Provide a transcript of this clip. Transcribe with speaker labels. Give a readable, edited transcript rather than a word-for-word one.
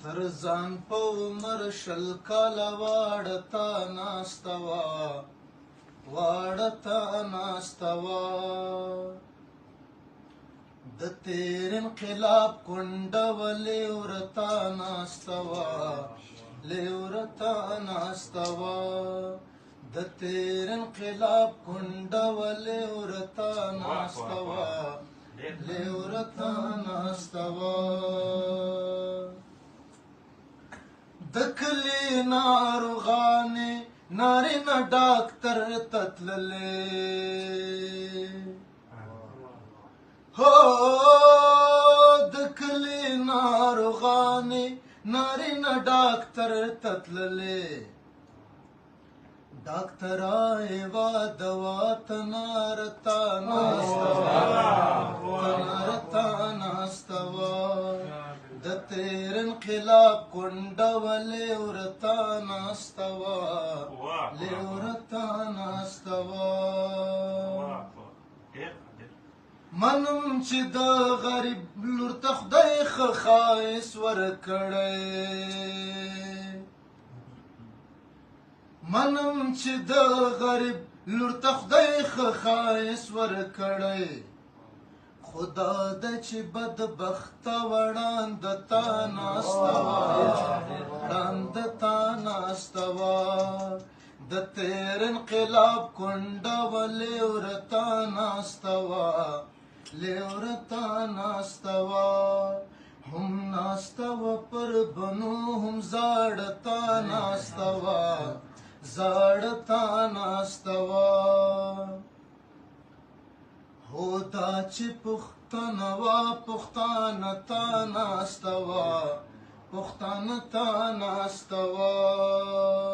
Speaker 1: تر ځان په عمر شل کاله واړه تا ناسته وه د تیر انقلاب کونډه وه لیورته ناسته وه د تیر انقلاب کونډه وه لیورته ناسته وه د کلي ناروغانې نارینه ډاکټر ته تللې هو د کلي ناروغانې نارینه ډاکټر ته تللې ډاکټرای وا دوا تنارتا ناسته وه د تیر انقلاب کونډه وه لیورته ناسته وه منم چې د غریب لور ته خدای ښه ښایست ورکړی منم چې د غریب لور ته خدای ښه ښایست ورکړی خدا ده چې بدبخته وړاندې تا ناسته وه د تیر انقلاب کونډه وه لیورته ناسته وه هم ناسته وه پر بنو هم زاړه تا ناسته وه هو دا چې پښتانه وه پښتانه تا ناسته وه